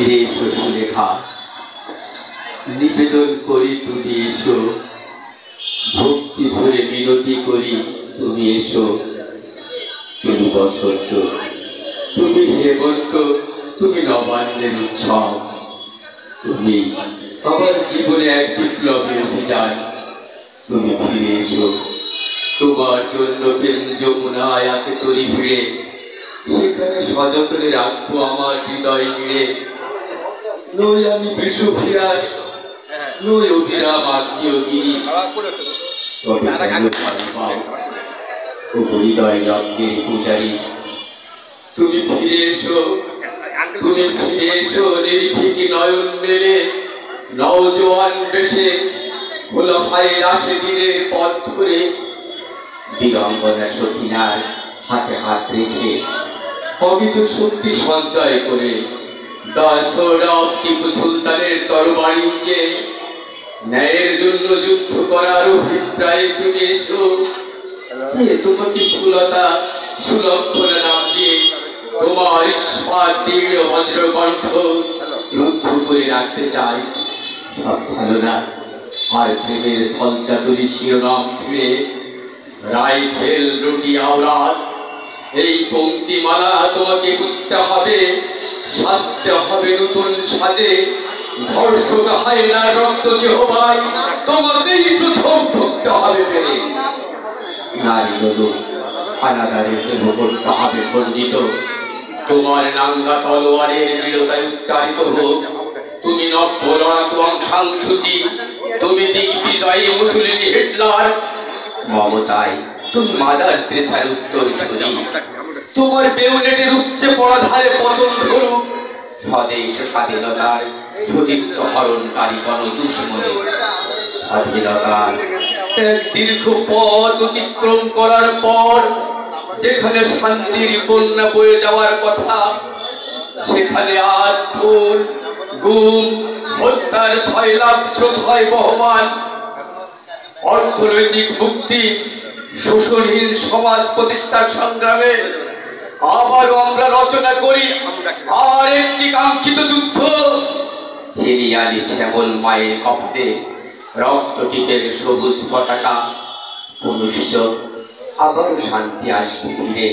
ফিরে এসো সুলেখা, নিবেদন করি তুমি এসো, ভক্তি ভরে বিনতি করি তুমি এসো। তুমি বসন্ত, তুমি হেমন্ত, তুমি নবান্নের উৎসব, তুমি আমার জীবনে এক বিপ্লবী অভিযান। তুমি ফিরে এসো, তোমার জন্য প্রেম যমুনায় আসে তরি ভিড়ে, সেখানে সযত্নে রাখবো আমার হৃদয় নিড়ে। নই আমি বিশ্বভিলাস, নই অবিরাম আত্মীয়গিরি, হৃদয় যজ্ঞের পূজারী। তুমি ফিরে এসো, তুমি ফিরে এসো নির্ভীকি নয়ন মেলে, নওজোয়ান বেশে খোলা ভাইয়ের আসে দিনের পথ ধরে। বিড়ম্বনা সখিনার হাতে হাত রেখে অমিত শক্তি সঞ্চয় করে, দাসরাও টিপু সুলতানের তরবারি উঁচে ন্যায়ের জন্য যুদ্ধ করার অভিপ্রায়ে তুমি এসো। তোমাকে সুলতা সুলক্ষণা নাম দিয়ে তোমার ইস্পাত দৃঢ় বজ্রকণ্ঠ রুদ্ধ করে রাখতে চাই। সব ছলনা আর প্রেমের সঞ্চাতুরী শিরোনাম ছুঁয়ে রাইফেল রুটি আওরাত এই পঙ্ক্তিমালা তোমাকে বুঝতে হবে, সাজতে হবে নতুন সাজে। ধর্ষক হায়নার রক্ত যেহবাই তোমাকেই প্রথম ঢুকতে হবে ফেলে। নারী হলো হানাদারের দেহ করতে হবে খণ্ডিত, তোমার নাঙ্গা তলোয়ারের বীরতায় উচ্চারিত হোক। তুমি নব্য লড়াকু অংশাংশুচি, তুমি দিগ্বিজয়ী মুসলিনী হিটলার, মমতায় তুমি মাদার তেরেসার উত্তরসূরি। তোমার বেউনেটের উচ্চে পড়া ধারে পতন ধরুক স্বদেশ স্বাধীনতার সতীর্থ হরণকারী গণদুশ্মনে। স্বাধীনতার এক দীর্ঘ পথ অতিক্রম করার পর যেখানে শান্তির বন্যা বয়ে যাওয়ার কথা, সেখানে আজ খুন গুম হত্যার সয়লাভ স্রোত হয় বহমান। অর্থনৈতিক মুক্তি শোষণহীন সমাজ প্রতিষ্ঠার সংগ্রামে আবারও আমরা রচনা করি আর একটি কাঙ্ক্ষিত যুদ্ধ। সিরিয়ালি শ্যামল মায়ের কপটে রক্ত টিপের সবুজ পতাকা পুনশ্চ আবারও শান্তি আসবে ফিরে,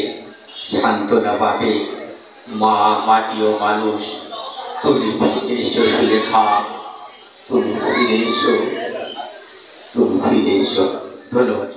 সান্ত্বনা পাবে মা মাটি ও মানুষ। তুমি ফিরে এসো সুলেখা, তুমি ফিরে এসো, তুমি ফিরে এসো। ধন্যবাদ।